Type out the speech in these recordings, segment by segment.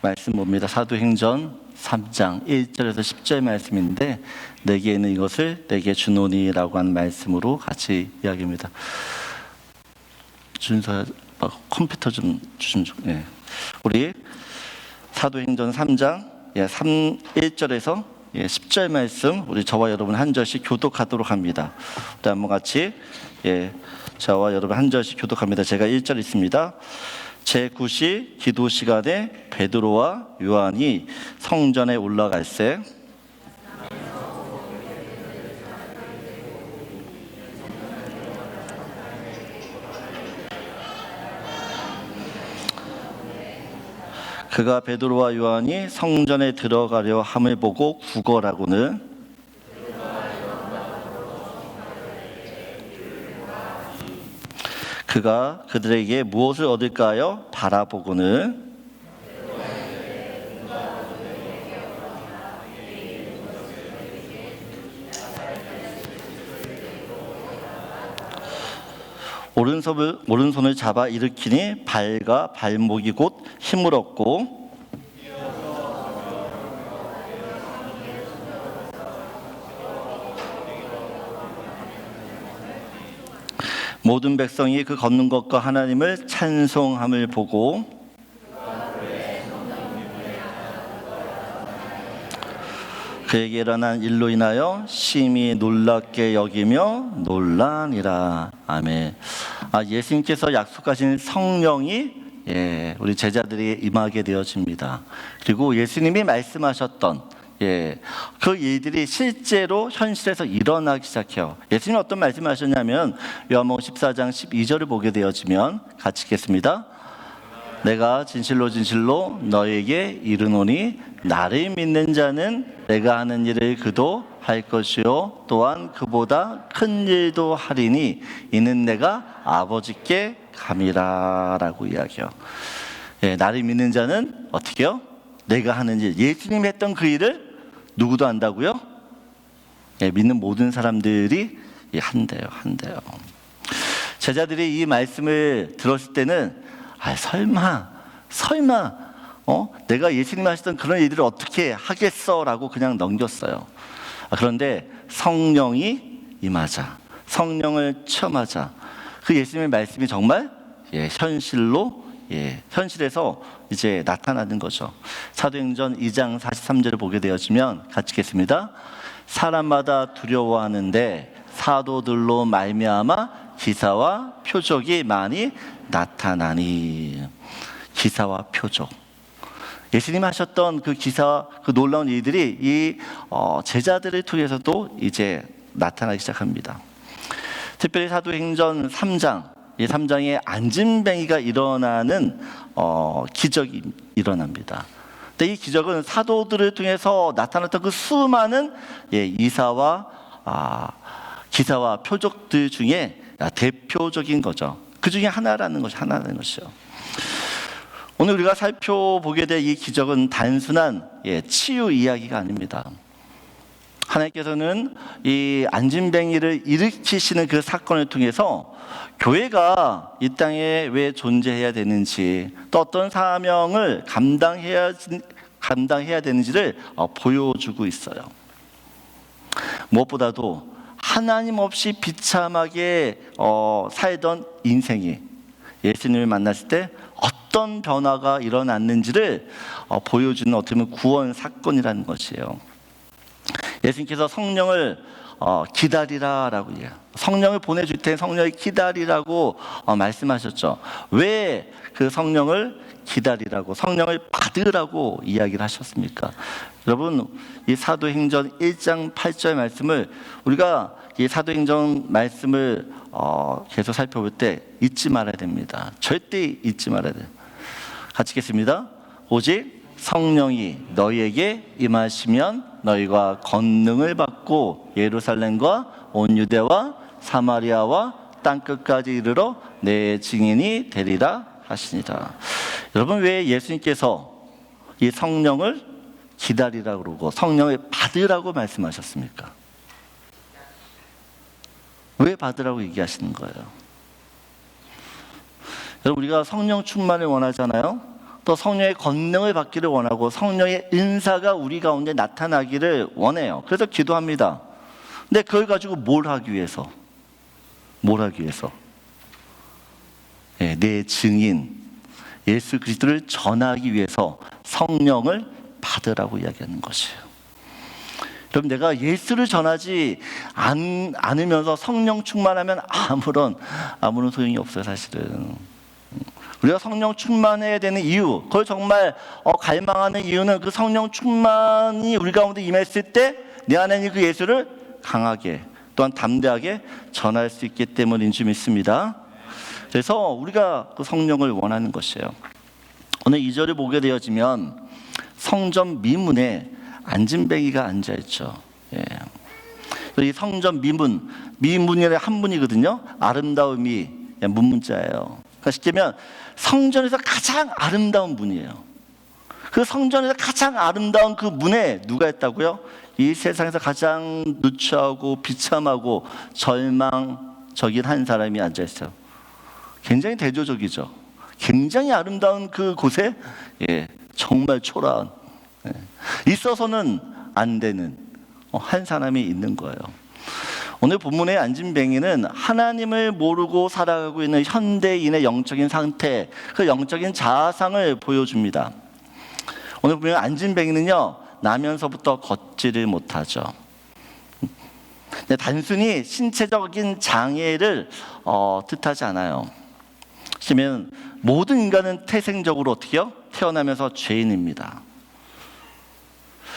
말씀 봅니다. 사도행전 3장 1절에서 10절 말씀인데 내게 있는 이것을 내게 주노니라고 하는 말씀으로 같이 이야기합니다. 준서 컴퓨터 좀 주시면 좋겠네요. 예. 우리 사도행전 3장 1절에서 10절 말씀 우리 저와 여러분 한 절씩 교독하도록 합니다. 한번 같이 저와 여러분 한 절씩 교독합니다. 제가 1절 있습니다. 제9시 기도 시간에 베드로와 요한이 성전에 올라갈새 그가 베드로와 요한이 성전에 들어가려 함을 보고 구걸하고는 그가 그들에게 무엇을 얻을까요? 바라보고는 오른손을 잡아 일으키니 발과 발목이 곧 힘을 얻고 모든 백성이 그 걷는 것과 하나님을 찬송함을 보고 그에게 일어난 일로 인하여 심히 놀랍게 여기며 놀라니라. 아멘. 예수님께서 약속하신 성령이 우리 제자들이 임하게 되어집니다. 그리고 예수님이 말씀하셨던 그 일들이 실제로 현실에서 일어나기 시작해요. 예수님이 어떤 말씀을 하셨냐면 요한복음 14장 12절을 보게 되어지면 같이 읽겠습니다. 내가 진실로 진실로 너에게 이르노니 나를 믿는 자는 내가 하는 일을 그도 할 것이요 또한 그보다 큰 일도 하리니 이는 내가 아버지께 감이라 라고 이야기해요. 나를 믿는 자는 어떻게 해요? 내가 하는 일, 예수님이 했던 그 일을 누구도 한다고요? 믿는 모든 사람들이 한대요. 제자들이 이 말씀을 들었을 때는 설마 내가 예수님이 하시던 그런 일들을 어떻게 하겠어? 라고 그냥 넘겼어요. 그런데 성령이 임하자, 성령을 체험하자 그 예수님의 말씀이 정말 현실에서 이제 나타나는 거죠. 사도행전 2장 43절을 보게 되어지면 같이 읽겠습니다. 사람마다 두려워하는데 사도들로 말미암아 기사와 표적이 많이 나타나니. 기사와 표적, 예수님이 하셨던 그 기사와 그 놀라운 일들이 이 제자들을 통해서도 이제 나타나기 시작합니다. 특별히 사도행전 3장 이 3장에 안진뱅이가 일어나는 기적이 일어납니다. 근데 이 기적은 사도들을 통해서 나타났던 그 수많은 이사와 기사와 표적들 중에 대표적인 거죠. 그 중에 하나라는 것이요. 오늘 우리가 살펴보게 될 이 기적은 단순한 치유 이야기가 아닙니다. 하나님께서는 이 안진뱅이를 일으키시는 그 사건을 통해서 교회가 이 땅에 왜 존재해야 되는지, 또 어떤 사명을 감당해야 되는지를 보여주고 있어요. 무엇보다도 하나님 없이 비참하게 살던 인생이 예수님을 만났을 때 어떤 변화가 일어났는지를 보여주는 어떻게 보면 구원 사건이라는 것이에요. 예수님께서 성령을 기다리라라고 해요. 성령을 보내줄 때 성령을 기다리라고 말씀하셨죠. 왜 그 성령을 기다리라고, 성령을 받으라고 이야기를 하셨습니까? 여러분, 이 사도행전 1장 8절 말씀을 우리가 이 사도행전 말씀을 계속 살펴볼 때 잊지 말아야 됩니다. 절대 잊지 말아야 돼요. 같이 읽겠습니다. 오직 성령이 너희에게 임하시면 너희가 권능을 받고 예루살렘과 온 유대와 사마리아와 땅끝까지 이르러 내 증인이 되리라 하시니라. 여러분, 왜 예수님께서 이 성령을 기다리라고 그러고 성령을 받으라고 말씀하셨습니까? 왜 받으라고 얘기하시는 거예요? 여러분, 우리가 성령 충만을 원하잖아요. 또 성령의 권능을 받기를 원하고 성령의 은사가 우리 가운데 나타나기를 원해요. 그래서 기도합니다. 근데 그걸 가지고 뭘 하기 위해서? 내 증인 예수 그리스도를 전하기 위해서 성령을 받으라고 이야기하는 것이에요. 그럼 내가 예수를 전하지 않으면서 성령 충만하면 아무런 소용이 없어요. 사실은 우리가 성령 충만해야 되는 이유, 그걸 정말 갈망하는 이유는 그 성령 충만이 우리 가운데 임했을 때 내 안에 있는 그 예수를 강하게 또한 담대하게 전할 수 있기 때문인 줄 믿습니다. 그래서 우리가 그 성령을 원하는 것이에요. 오늘 2절을 보게 되어지면 성전 미문에 안진뱅이가 앉아있죠. 이 성전 미문이라는 한문이거든요. 아름다움이 문문자예요. 그러니까 쉽게 말하면 성전에서 가장 아름다운 문이에요. 그 성전에서 가장 아름다운 그 문에 누가 있다고요? 이 세상에서 가장 누추하고 비참하고 절망적인 한 사람이 앉아있어요. 굉장히 대조적이죠. 굉장히 아름다운 그 곳에 정말 초라한, 있어서는 안 되는 한 사람이 있는 거예요. 오늘 본문의 안진뱅이는 하나님을 모르고 살아가고 있는 현대인의 영적인 상태, 그 영적인 자아상을 보여줍니다. 오늘 보면 안진뱅이는요, 나면서부터 걷지를 못하죠. 단순히 신체적인 장애를 뜻하지 않아요. 그러면 모든 인간은 태생적으로 어떻게요? 태어나면서 죄인입니다.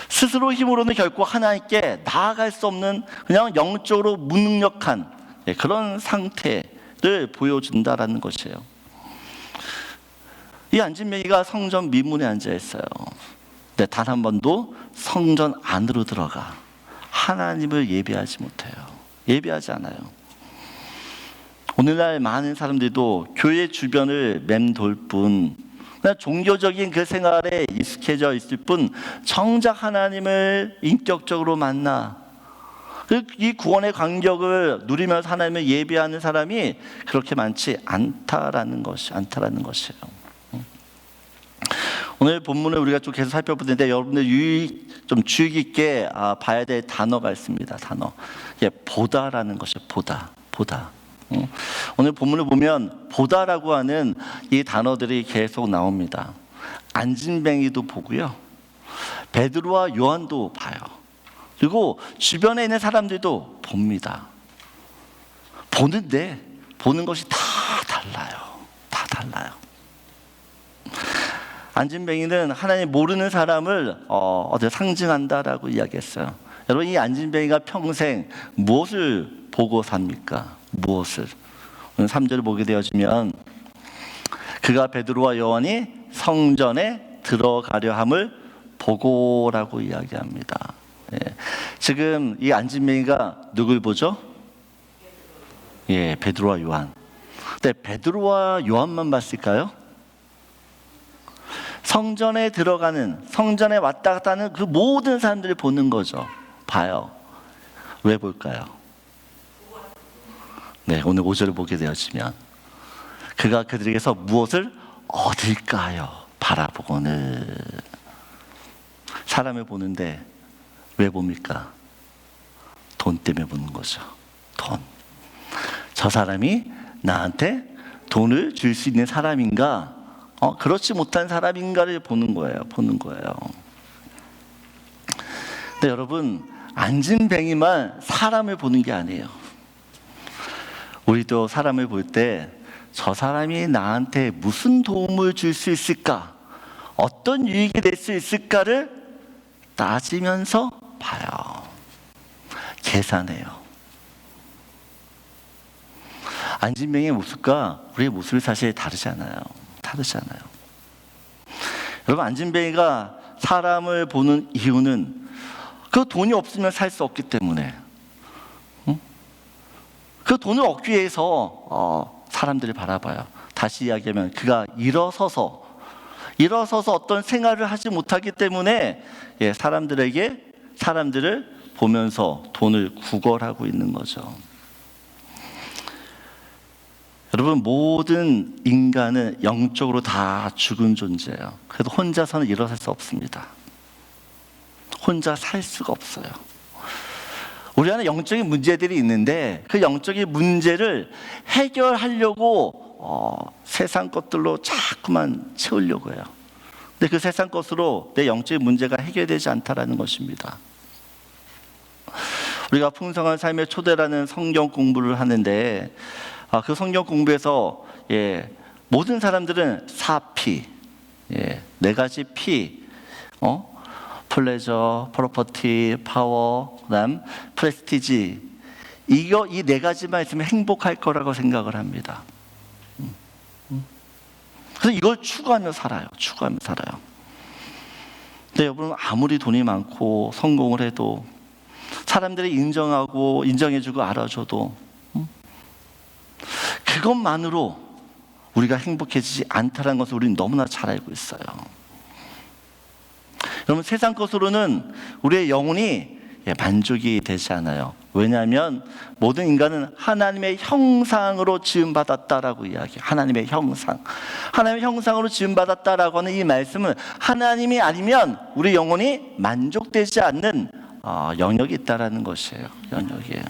스스로 힘으로는 결코 하나님께 나아갈 수 없는 그냥 영적으로 무능력한 그런 상태를 보여준다라는 것이에요. 이 안진뱅이가 성전 미문에 앉아 있어요. 근데 단 한 번도 성전 안으로 들어가 하나님을 예배하지 못해요. 예배하지 않아요. 오늘날 많은 사람들도 교회 주변을 맴돌 뿐, 그냥 종교적인 그 생활에 익숙해져 있을 뿐, 정작 하나님을 인격적으로 만나 이 구원의 감격을 누리면서 하나님을 예배하는 사람이 그렇게 많지 않다라는 것이에요. 오늘 본문을 우리가 좀 계속 살펴보는데 여러분들 좀 주의 깊게 봐야 될 단어가 있습니다. 단어. 보다라는 것이에요. 보다. 오늘 본문을 보면 보다라고 하는 이 단어들이 계속 나옵니다. 안진뱅이도 보고요, 베드로와 요한도 봐요. 그리고 주변에 있는 사람들도 봅니다. 보는데 보는 것이 다 달라요. 안진뱅이는 하나님 모르는 사람을 상징한다라고 이야기했어요. 여러분, 이 안진뱅이가 평생 무엇을 보고 삽니까? 무엇을? 오늘 3절을 보게 되어지면 그가 베드로와 요한이 성전에 들어가려 함을 보고라고 이야기합니다. 지금 이 안진뱅이가 누굴 보죠? 베드로와 요한. 근데 베드로와 요한만 봤을까요? 성전에 들어가는, 성전에 왔다 갔다 하는 그 모든 사람들을 보는 거죠. 봐요. 왜 볼까요? 오늘 5절을 보게 되어지면 그가 그들에게서 무엇을 얻을까요? 바라보고는. 사람을 보는데 왜 봅니까? 돈 때문에 보는 거죠. 돈. 저 사람이 나한테 돈을 줄 수 있는 사람인가? 그렇지 못한 사람인가를 보는 거예요. 근데 여러분, 안진뱅이만 사람을 보는 게 아니에요. 우리도 사람을 볼 때 저 사람이 나한테 무슨 도움을 줄 수 있을까? 어떤 유익이 될 수 있을까를 따지면서 봐요. 계산해요. 안진뱅이의 모습과 우리의 모습이 사실 다르잖아요. 여러분, 안진뱅이가 사람을 보는 이유는 그 돈이 없으면 살 수 없기 때문에, 그 돈을 얻기 위해서 사람들을 바라봐요. 다시 이야기하면 그가 일어서서 어떤 생활을 하지 못하기 때문에 사람들을 보면서 돈을 구걸하고 있는 거죠. 여러분, 모든 인간은 영적으로 다 죽은 존재예요. 그래도 혼자서는 일어설 수 없습니다. 혼자 살 수가 없어요. 우리 안에 영적인 문제들이 있는데 그 영적인 문제를 해결하려고 세상 것들로 자꾸만 채우려고 해요. 근데 그 세상 것으로 내 영적인 문제가 해결되지 않다라는 것입니다. 우리가 풍성한 삶의 초대라는 성경 공부를 하는데 그 성경 공부에서 모든 사람들은 4P, 네 가지 P, 플레저, 프로퍼티, 파워, 그다음 프레스티지, 이 네 가지만 있으면 행복할 거라고 생각을 합니다. 그래서 이걸 추구하며 살아요. 추구하며 살아요. 근데 여러분, 아무리 돈이 많고 성공을 해도, 사람들이 인정하고 인정해주고 알아줘도 그것만으로 우리가 행복해지지 않다는 것을 우리는 너무나 잘 알고 있어요. 여러분, 세상 것으로는 우리의 영혼이 만족이 되지 않아요. 왜냐하면 모든 인간은 하나님의 형상으로 지음받았다라고 이야기해요. 하나님의 형상, 하나님의 형상으로 지음받았다라고 하는 이 말씀은 하나님이 아니면 우리 영혼이 만족되지 않는 영역이 있다라는 것이에요. 영역이.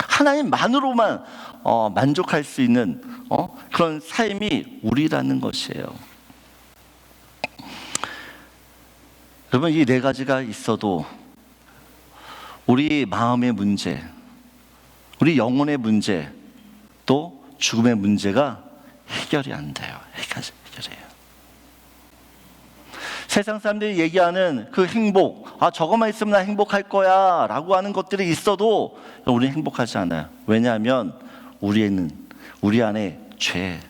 하나님만으로만 만족할 수 있는 그런 삶이 우리라는 것이에요. 여러분, 이 네 가지가 있어도 우리 마음의 문제, 우리 영혼의 문제, 또 죽음의 문제가 해결이 안 돼요. 해결해요. 세상 사람들이 얘기하는 그 행복, 저것만 있으면 나 행복할 거야 라고 하는 것들이 있어도 우리는 행복하지 않아요. 왜냐하면 우리 안에 죄,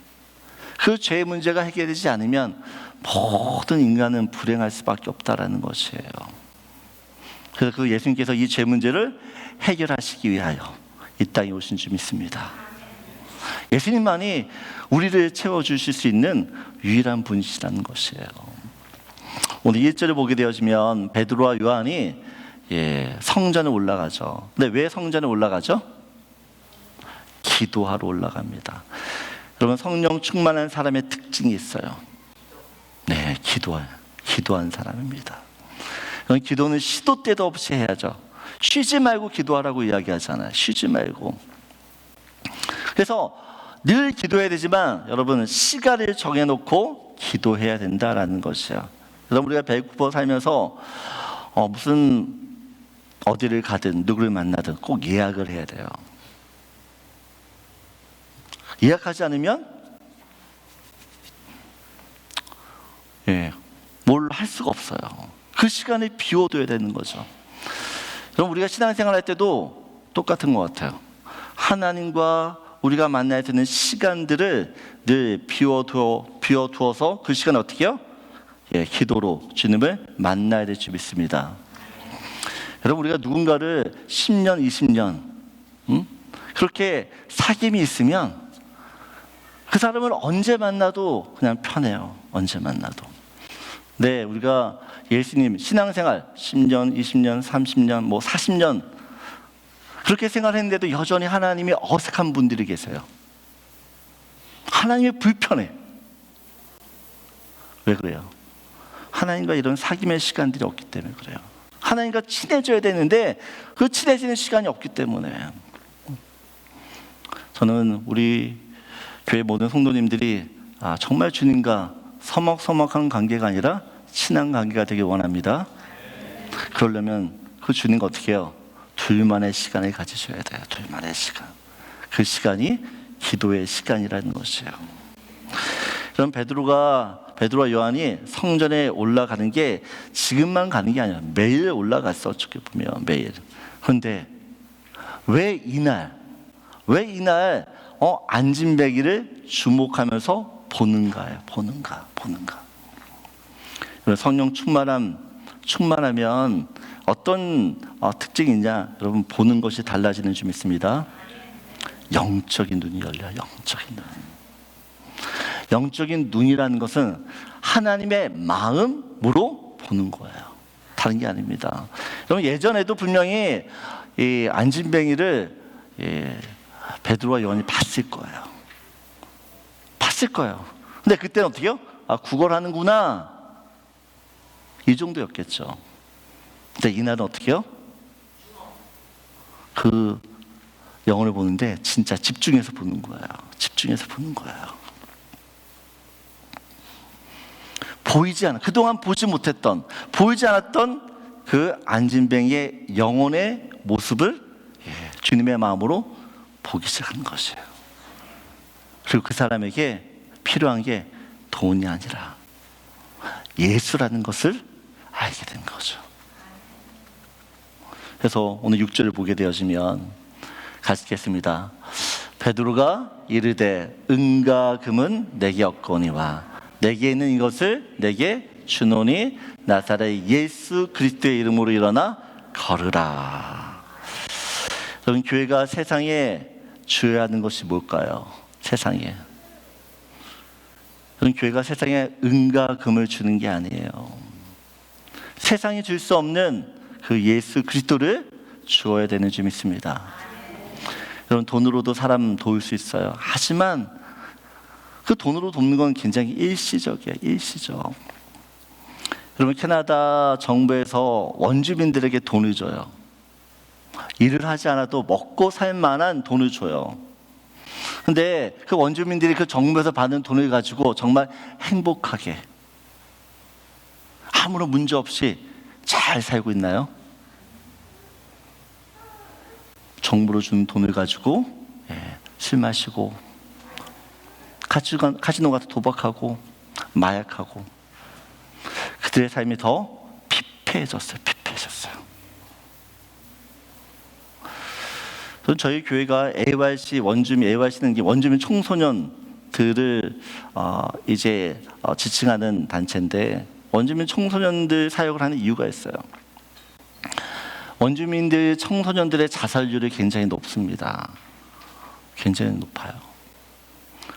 그 죄의 문제가 해결되지 않으면 모든 인간은 불행할 수밖에 없다라는 것이에요. 그래서 그 예수님께서 이 죄 문제를 해결하시기 위하여 이 땅에 오신 줄 믿습니다. 예수님만이 우리를 채워주실 수 있는 유일한 분이시라는 것이에요. 오늘 1절을 보게 되어지면 베드로와 요한이 성전에 올라가죠. 근데 왜 성전에 올라가죠? 기도하러 올라갑니다. 여러분, 성령 충만한 사람의 특징이 있어요. 네, 기도한 사람입니다. 기도는 시도 때도 없이 해야죠. 쉬지 말고 기도하라고 이야기하잖아요. 쉬지 말고. 그래서 늘 기도해야 되지만 여러분, 시간을 정해놓고 기도해야 된다라는 것이에요. 여러분, 우리가 배고파 살면서 무슨 어디를 가든 누구를 만나든 꼭 예약을 해야 돼요. 예약하지 않으면 뭘 할 수가 없어요. 그 시간을 비워둬야 되는 거죠. 그럼 우리가 신앙생활 할 때도 똑같은 것 같아요. 하나님과 우리가 만나야 되는 시간들을 늘 비워두어서 그 시간을 어떻게 해요? 기도로 주님을 만나야 될 줄 믿습니다. 여러분, 우리가 누군가를 10년, 20년 그렇게 사귐이 있으면 그 사람을 언제 만나도 그냥 편해요. 언제 만나도. 네, 우리가 예수님 신앙생활 10년, 20년, 30년, 40년 그렇게 생활했는데도 여전히 하나님이 어색한 분들이 계세요. 하나님이 불편해. 왜 그래요? 하나님과 이런 사귐의 시간들이 없기 때문에 그래요. 하나님과 친해져야 되는데 그 친해지는 시간이 없기 때문에. 저는 우리 교회 모든 성도님들이 정말 주님과 서먹서먹한 관계가 아니라 친한 관계가 되길 원합니다. 그러려면 그 주님과 어떻게 해요? 둘만의 시간을 가지셔야 돼요. 둘만의 시간. 그 시간이 기도의 시간이라는 것이에요. 그럼 베드로와 요한이 성전에 올라가는 게 지금만 가는 게 아니라 매일 올라갔어. 어떻게 보면 매일. 그런데 왜 이날 안진뱅이를 주목하면서 보는가요? 보는가. 성령 충만하면 어떤 특징이 있냐? 여러분, 보는 것이 달라지는 줄 믿습니다. 영적인 눈이 열려요. 영적인 눈이라는 것은 하나님의 마음으로 보는 거예요. 다른 게 아닙니다. 여러분, 예전에도 분명히 이 안진뱅이를 베드로와 요한이 봤을 거예요. 했을 거예요. 근데 그때는 어떻게요? 아, 구걸하는구나, 이 정도였겠죠. 근데 이날은 어떻게요? 그 영혼을 보는데 진짜 집중해서 보는 거예요. 집중해서 보는 거예요. 그동안 보지 못했던, 보이지 않았던 그 안진뱅이의 영혼의 모습을 주님의 마음으로 보기 시작하는 것이에요. 그리고 그 사람에게 필요한 게 돈이 아니라 예수라는 것을 알게 된 거죠. 그래서 오늘 6절을 보게 되어지면 같이 읽겠습니다. 베드로가 이르되 은과 금은 내게 없거니와 내게 있는 이것을 내게 주노니 나사렛 예수 그리스도의 이름으로 일어나 걸으라. 여러분, 교회가 세상에 주어야 하는 것이 뭘까요? 세상에. 여러분, 교회가 세상에 은과 금을 주는 게 아니에요. 세상이 줄 수 없는 그 예수 그리스도를 주어야 되는 줄 믿습니다. 여러분, 돈으로도 사람 도울 수 있어요. 하지만 그 돈으로 돕는 건 굉장히 일시적이에요. 일시적. 여러분, 캐나다 정부에서 원주민들에게 돈을 줘요. 일을 하지 않아도 먹고 살 만한 돈을 줘요. 근데 그 원주민들이 그 정부에서 받는 돈을 가지고 정말 행복하게 아무런 문제 없이 잘 살고 있나요? 정부로 준 돈을 가지고 술 마시고 카지노 가서 도박하고 마약하고, 그들의 삶이 더 피폐해졌어요. 피폐해졌어요. 저희 교회가 AYC 원주민, AYC는 원주민 청소년들을 이제 지칭하는 단체인데, 원주민 청소년들 사역을 하는 이유가 있어요. 원주민들 청소년들의 자살률이 굉장히 높습니다. 굉장히 높아요.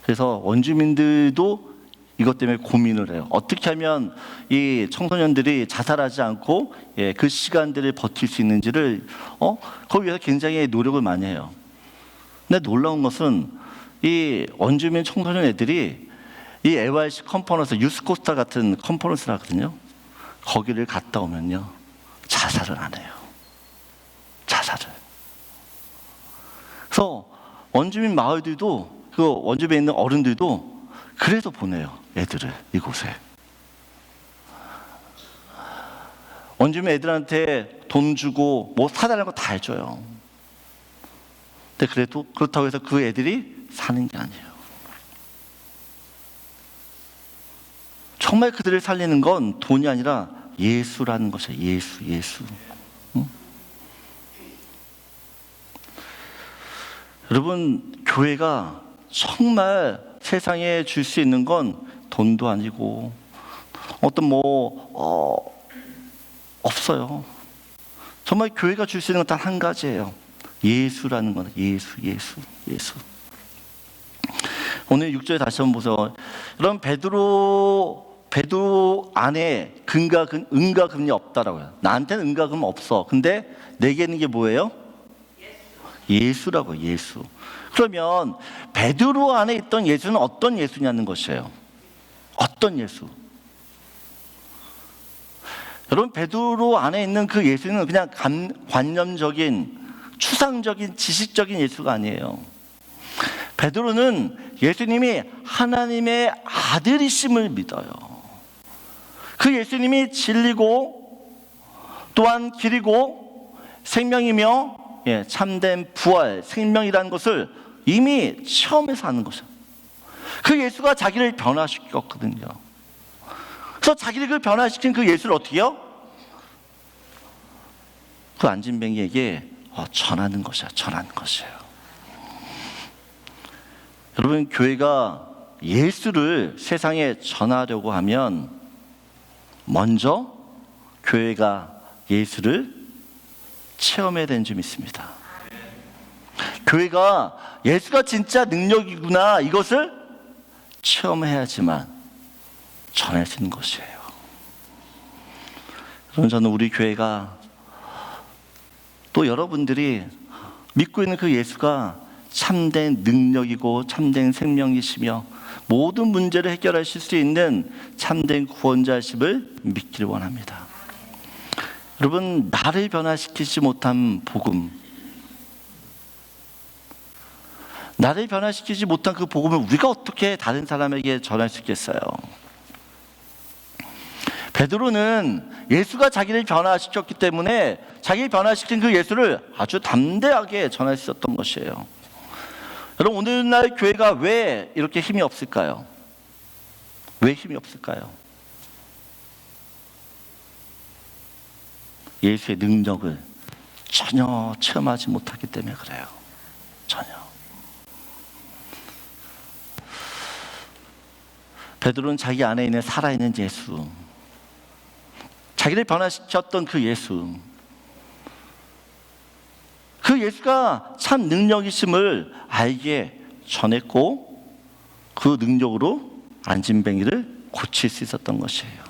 그래서 원주민들도 이것 때문에 고민을 해요. 어떻게 하면 이 청소년들이 자살하지 않고 그 시간들을 버틸 수 있는지를 거기 위해서 굉장히 노력을 많이 해요. 근데 놀라운 것은 이 원주민 청소년 애들이 이 AYC 컨퍼런스, 유스코스타 같은 컨퍼런스를 하거든요. 거기를 갔다 오면요, 자살을 안 해요. 자살을. 그래서 원주민 마을들도, 그 원주민에 있는 어른들도 그래서 보내요, 애들을 이곳에. 원주민 애들한테 돈 주고 뭐 사달라는 거 다 해줘요. 근데 그래도 그렇다고 해서 그 애들이 사는 게 아니에요. 정말 그들을 살리는 건 돈이 아니라 예수라는 것이에요. 예수. 응? 여러분, 교회가 정말 세상에 줄 수 있는 건 돈도 아니고 어떤 없어요. 정말 교회가 줄 수 있는 건 단 한 가지예요. 예수라는 거는 예수. 오늘 6절에 다시 한번 보세요. 여러분, 베드로 안에 은과 금이 없다라고요. 나한테는 은과 금 없어. 근데 내게 있는 게 뭐예요? 예수라고. 예수. 그러면 베드로 안에 있던 예수는 어떤 예수냐는 것이에요. 어떤 예수? 여러분, 베드로 안에 있는 그 예수는 그냥 관념적인, 추상적인, 지식적인 예수가 아니에요. 베드로는 예수님이 하나님의 아들이심을 믿어요. 그 예수님이 진리고 또한 길이고 생명이며 참된 부활, 생명이라는 것을 이미 체험해서 하는 것이에요. 그 예수가 자기를 변화시켰거든요. 그래서 자기를 그 변화시킨 그 예수를 어떻게 해요? 그 안진뱅이에게 전하는 것이에요. 여러분, 교회가 예수를 세상에 전하려고 하면 먼저 교회가 예수를 체험해야 되는 줄 믿습니다. 교회가 예수가 진짜 능력이구나, 이것을 체험해야지만 전할 수 있는 것이에요. 그럼 저는 우리 교회가 또 여러분들이 믿고 있는 그 예수가 참된 능력이고 참된 생명이시며 모든 문제를 해결하실 수 있는 참된 구원자심을 믿기를 원합니다. 여러분, 나를 변화시키지 못한 복음, 나를 변화시키지 못한 그 복음을 우리가 어떻게 다른 사람에게 전할 수 있겠어요? 베드로는 예수가 자기를 변화시켰기 때문에 자기를 변화시킨 그 예수를 아주 담대하게 전할 수 있었던 것이에요. 여러분, 오늘날 교회가 왜 이렇게 힘이 없을까요? 왜 힘이 없을까요? 예수의 능력을 전혀 체험하지 못하기 때문에 그래요. 전혀. 베드로는 자기 안에 있는 살아있는 예수, 자기를 변화시켰던 그 예수, 그 예수가 참 능력이심을 알게 전했고 그 능력으로 안진뱅이를 고칠 수 있었던 것이에요.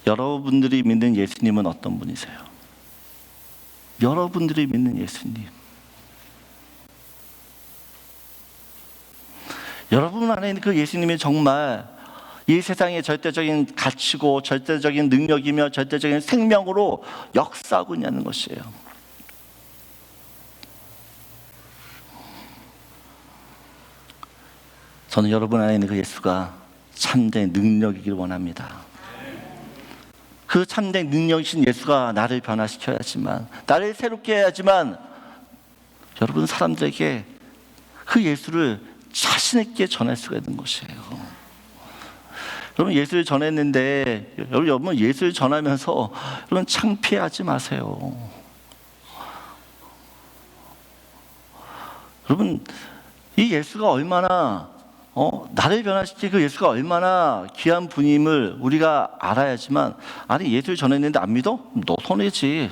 여러분들이 믿는 예수님은 어떤 분이세요? 여러분들이 믿는 예수님, 여러분 안에 있는 그 예수님이 정말 이 세상의 절대적인 가치고 절대적인 능력이며 절대적인 생명으로 역사하고 있냐는 것이에요. 저는 여러분 안에 있는 그 예수가 참된 능력이길 원합니다. 그 참된 능력이신 예수가 나를 변화시켜야지만, 나를 새롭게 해야지만 여러분 사람들에게 그 예수를 자신 있게 전할 수가 있는 것이에요. 여러분, 예수를 전했는데 여러분 예수를 전하면서 여러분 창피하지 마세요. 여러분, 이 예수가 얼마나 나를 변화시킨 그 예수가 얼마나 귀한 분임을 우리가 알아야지만, 아니 예수를 전했는데 안 믿어? 너 손해지.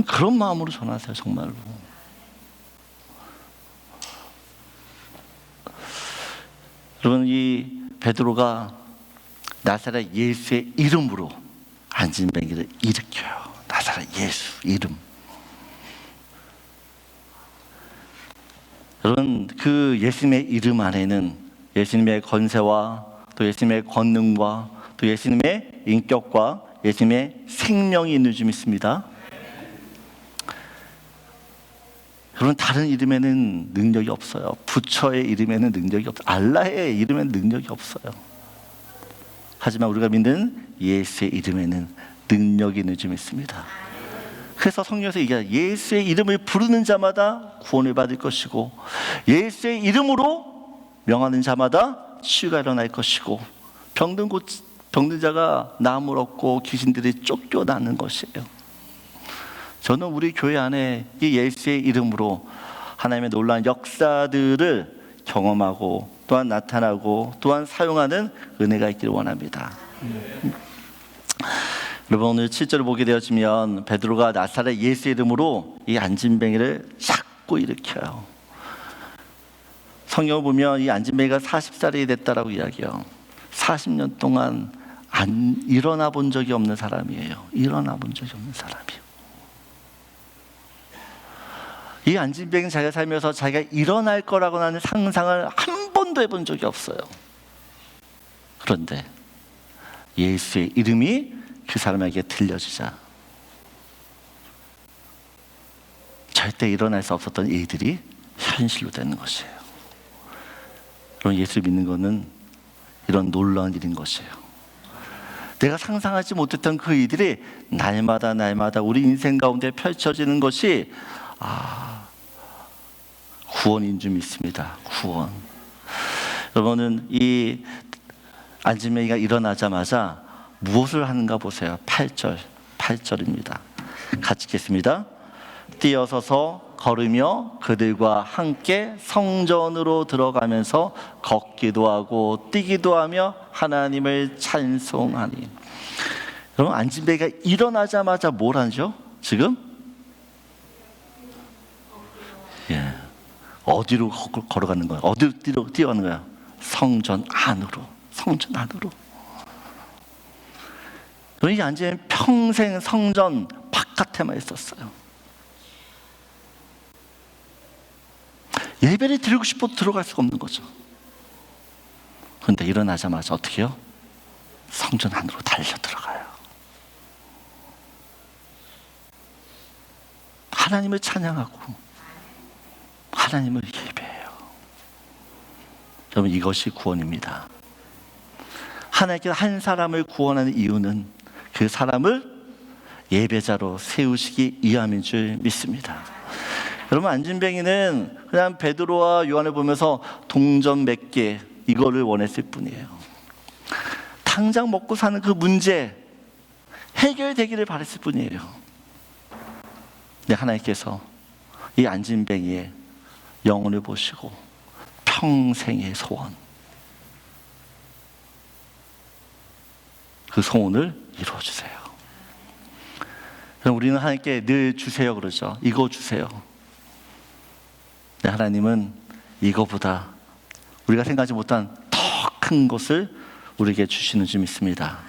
그런 마음으로 전하세요. 정말로. 여러분, 이 베드로가 나사렛 예수의 이름으로 안진뱅이를 일으켜요. 나사렛 예수 이름. 여러분, 그 예수님의 이름 안에는 예수님의 권세와 또 예수님의 권능과 또 예수님의 인격과 예수님의 생명이 있는 줄 믿습니다. 여러분, 다른 이름에는 능력이 없어요. 부처의 이름에는 능력이 없어요. 알라의 이름에는 능력이 없어요. 하지만 우리가 믿는 예수의 이름에는 능력이 있는 줄 믿습니다. 그래서 성경에서 얘기해요. 예수의 이름을 부르는 자마다 구원을 받을 것이고 예수의 이름으로 명하는 자마다 치유가 일어날 것이고 병든 자가 나음을 얻고 귀신들이 쫓겨나는 것이에요. 저는 우리 교회 안에 이 예수의 이름으로 하나님의 놀라운 역사들을 경험하고 또한 나타나고 또한 사용하는 은혜가 있기를 원합니다. 여러분, 오늘 7절을 보게 되어지면 베드로가 나사렛 예수 이름으로 이 안진뱅이를 자꾸 일으켜요. 성경을 보면 이 안진뱅이가 40살이 됐다라고 이야기해요. 40년 동안 일어나 본 적이 없는 사람이에요. 일어나 본 적이 없는 사람이에요. 이 안진뱅이는 자기가 살면서 자기가 일어날 거라고 하는 상상을 한 번도 해본 적이 없어요. 그런데 예수의 이름이 그 사람에게 들려지자 절대 일어날 수 없었던 일들이 현실로 되는 것이에요. 그럼 예수를 믿는 것은 이런 놀라운 일인 것이에요. 내가 상상하지 못했던 그 일들이 날마다 우리 인생 가운데 펼쳐지는 것이 구원인 줄 믿습니다. 구원. 여러분은 이 안진뱅이가 일어나자마자 무엇을 하는가 보세요. 8절입니다. 같이 읽겠습니다. 뛰어서서 걸으며 그들과 함께 성전으로 들어가면서 걷기도 하고 뛰기도 하며 하나님을 찬송하니. 여러분, 안진뱅이가 일어나자마자 뭘 하죠? 지금? 어디로 걸어가는 거야? 어디로 뛰어가는 거야? 성전 안으로. 성전 안으로. 이 안진뱅이는 평생 성전 바깥에만 있었어요. 예배를 드리고 싶어도 들어갈 수가 없는 거죠. 그런데 일어나자마자 어떻게 해요? 성전 안으로 달려 들어가요. 하나님을 찬양하고 하나님을 예배해요. 여러분, 이것이 구원입니다. 하나님께서 한 사람을 구원하는 이유는 그 사람을 예배자로 세우시기 위함인 줄 믿습니다. 여러분, 안진뱅이는 그냥 베드로와 요한을 보면서 동전 몇 개 이거를 원했을 뿐이에요. 당장 먹고 사는 그 문제 해결되기를 바랬을 뿐이에요. 근데 하나님께서 이 안진뱅이의 영혼을 보시고 평생의 소원, 그 소원을 이루어주세요. 우리는 하나님께 늘 주세요 그러죠. 이거 주세요. 근데 하나님은 이거보다 우리가 생각하지 못한 더 큰 것을 우리에게 주시는 줄 믿습니다.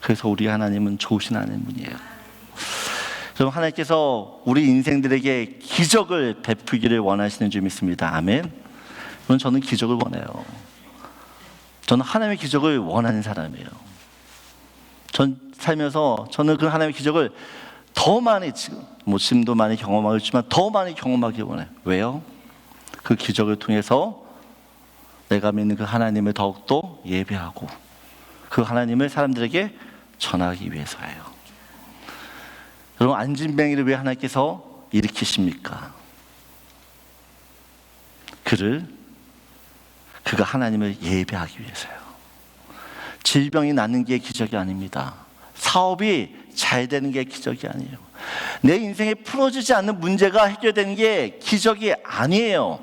그래서 우리 하나님은 좋으신 하나님이에요. 여러분, 하나님께서 우리 인생들에게 기적을 베푸기를 원하시는 줄 믿습니다. 아멘. 저는 기적을 원해요. 저는 하나님의 기적을 원하는 사람이에요. 전 살면서 저는 그 하나님의 기적을 더 많이, 지금도 많이 경험하고 있지만 더 많이 경험하기 원해요. 왜요? 그 기적을 통해서 내가 믿는 그 하나님을 더욱더 예배하고 그 하나님을 사람들에게 전하기 위해서예요. 여러분, 안진뱅이를 왜 하나님께서 일으키십니까? 그가 하나님을 예배하기 위해서요. 질병이 낫는 게 기적이 아닙니다. 사업이 잘 되는 게 기적이 아니에요. 내 인생에 풀어지지 않는 문제가 해결되는 게 기적이 아니에요.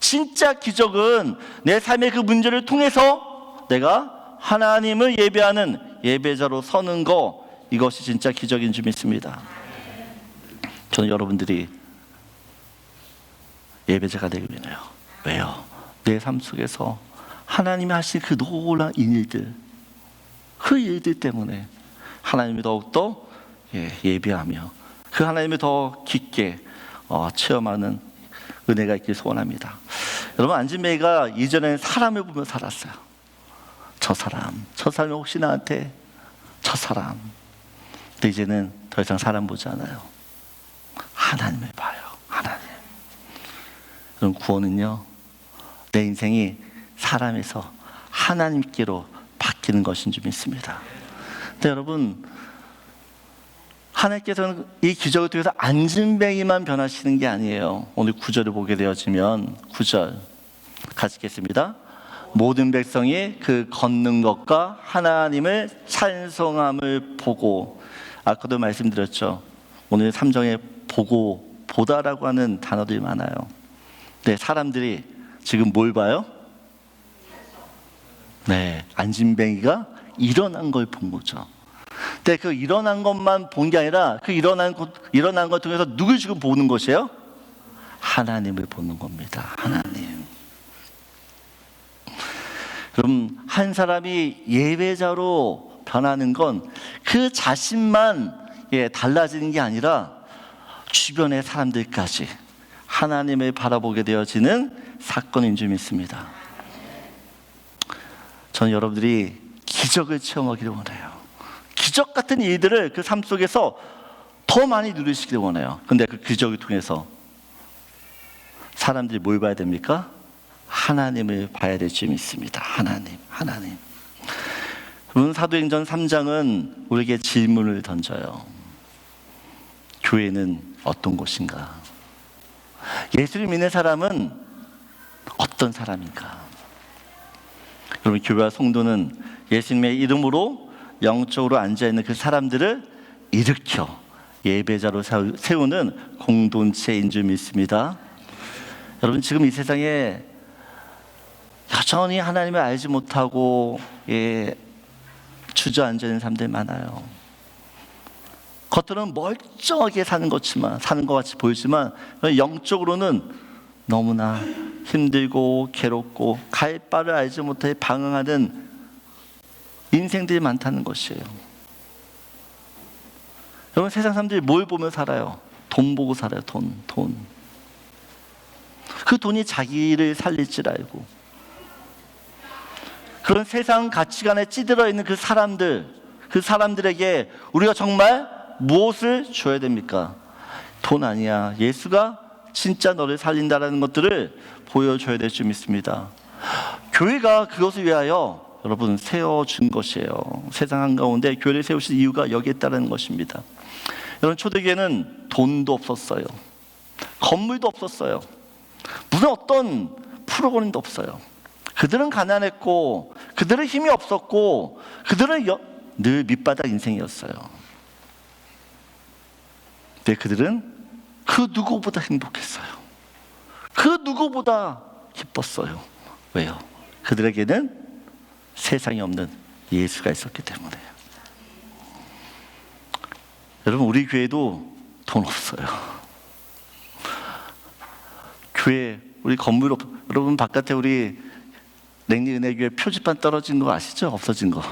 진짜 기적은 내 삶의 그 문제를 통해서 내가 하나님을 예배하는 예배자로 서는 거, 이것이 진짜 기적인 줄 믿습니다. 저는 여러분들이 예배자가 되기 원해요. 왜요? 내 삶 속에서 하나님이 하신 그 놀라운 일들, 그 일들 때문에 하나님이 더욱더 예배하며 그 하나님을 더 깊게 체험하는 은혜가 있길 소원합니다. 여러분, 안진뱅이가 이전에는 사람을 보며 살았어요. 저 사람이 혹시 나한테 저 사람. 근데 이제는 더 이상 사람 보지 않아요. 하나님을 봐요. 하나님. 여러분, 구원은요, 내 인생이 사람에서 하나님께로 바뀌는 것인 줄 믿습니다. 근데 여러분, 하나님께서는 이 기적을 통해서 안진뱅이만 변하시는 게 아니에요. 오늘 9절을 보게 되어지면 9절 같이 읽겠습니다. 모든 백성이 그 걷는 것과 하나님을 찬송함을 보고, 아까도 말씀드렸죠. 오늘 3장에 보고, 보다라고 하는 단어들이 많아요. 네, 사람들이 지금 뭘 봐요? 네, 안진뱅이가 일어난 걸 본 거죠. 근데 그 일어난 것만 본 게 아니라 그 일어난 것 통해서 누굴 지금 보는 것이에요? 하나님을 보는 겁니다. 하나님. 그럼 한 사람이 예배자로 변하는 건 그 자신만 달라지는 게 아니라 주변의 사람들까지 하나님을 바라보게 되어지는 사건인 줄 믿습니다. 저는 여러분들이 기적을 체험하기를 원해요. 기적 같은 일들을 그 삶 속에서 더 많이 누리시기를 원해요. 근데 그 기적을 통해서 사람들이 뭘 봐야 됩니까? 하나님을 봐야 될 줄 믿습니다. 하나님. 여러분, 사도행전 3장은 우리에게 질문을 던져요. 교회는 어떤 곳인가? 예수를 믿는 사람은 어떤 사람인가? 여러분, 교회와 성도는 예수님의 이름으로 영적으로 앉아있는 그 사람들을 일으켜 예배자로 세우는 공동체인 줄 믿습니다. 여러분, 지금 이 세상에 여전히 하나님을 알지 못하고 주저앉아 있는 사람들이 많아요. 겉으로는 멀쩡하게 사는 것 같이 보이지만 영적으로는 너무나 힘들고 괴롭고 갈 바를 알지 못해 방황하는 인생들이 많다는 것이에요. 여러분, 세상 사람들이 뭘 보며 살아요? 돈 보고 살아요. 돈. 그 돈이 자기를 살릴 줄 알고, 그런 세상 가치관에 찌들어 있는 그 사람들에게 우리가 정말 무엇을 줘야 됩니까? 돈 아니야. 예수가 진짜 너를 살린다라는 것들을 보여줘야 될 줄 믿습니다. 교회가 그것을 위하여 여러분 세워준 것이에요. 세상 한가운데 교회를 세우신 이유가 여기에 있다는 것입니다. 여러분, 초대교회는 돈도 없었어요. 건물도 없었어요. 무슨 어떤 프로그램도 없어요. 그들은 가난했고, 그들은 힘이 없었고, 그들은 늘 밑바닥 인생이었어요. 근데 그들은 그 누구보다 행복했어요. 그 누구보다 기뻤어요. 왜요? 그들에게는 세상에 없는 예수가 있었기 때문에. 여러분, 우리 교회도 돈 없어요. 교회, 우리 건물 여러분 바깥에 우리 랭리은혜교회 표지판 떨어진 거 아시죠? 없어진 거.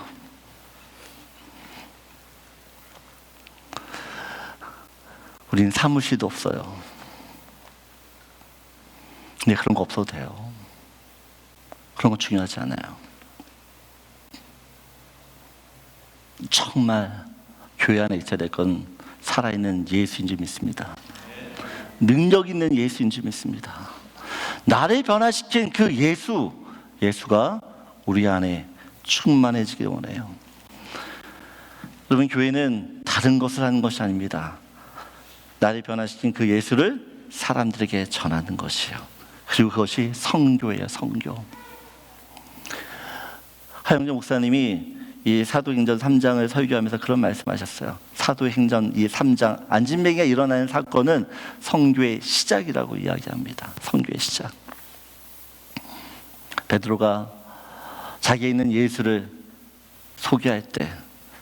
우린 사무실도 없어요. 근데 그런 거 없어도 돼요. 그런 거 중요하지 않아요. 정말 교회 안에 있어야 될 건 살아있는 예수인 줄 믿습니다. 능력 있는 예수인 줄 믿습니다. 나를 변화시킨 그 예수가 우리 안에 충만해지길 원해요. 여러분, 교회는 다른 것을 하는 것이 아닙니다. 나를 변화시킨 그 예수를 사람들에게 전하는 것이에요. 그리고 그것이 성교예요. 성교. 하영정 목사님이 이 사도행전 3장을 설교하면서 그런 말씀하셨어요. 사도행전 이 3장 안진뱅이가 일어나는 사건은 성교의 시작이라고 이야기합니다. 성교의 시작. 베드로가 자기에 있는 예수를 소개할 때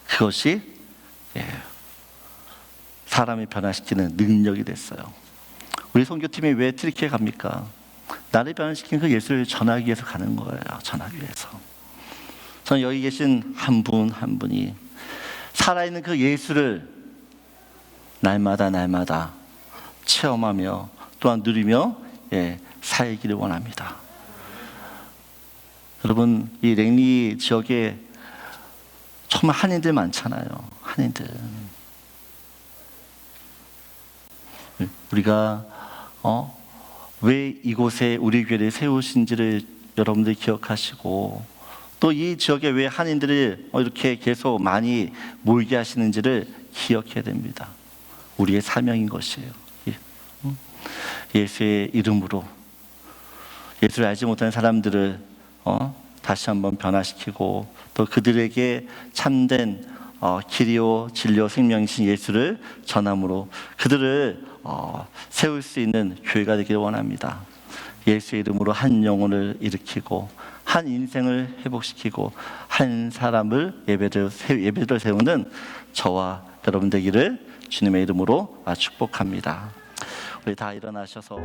그것이 사람을 변화시키는 능력이 됐어요. 우리 선교팀이 왜 트리키에 갑니까? 나를 변화시킨 그 예수를 전하기 위해서 가는 거예요. 전하기 위해서. 저는 여기 계신 한 분 한 분이 살아있는 그 예수를 날마다 체험하며 또한 누리며 살기를 원합니다. 여러분, 이 랭리 지역에 정말 한인들 많잖아요. 한인들. 우리가 왜 이곳에 우리 교회를 세우신지를 여러분들이 기억하시고, 또 이 지역에 왜 한인들을 이렇게 계속 많이 모이게 하시는지를 기억해야 됩니다. 우리의 사명인 것이에요. 예수의 이름으로 예수를 알지 못하는 사람들을 다시 한번 변화시키고, 또 그들에게 참된 길이요 진리요 생명이신 예수를 전함으로 그들을 세울 수 있는 교회가 되기를 원합니다. 예수의 이름으로 한 영혼을 일으키고 한 인생을 회복시키고 한 사람을 예배를 세우는 저와 여러분 되기를 주님의 이름으로 축복합니다. 우리 다 일어나셔서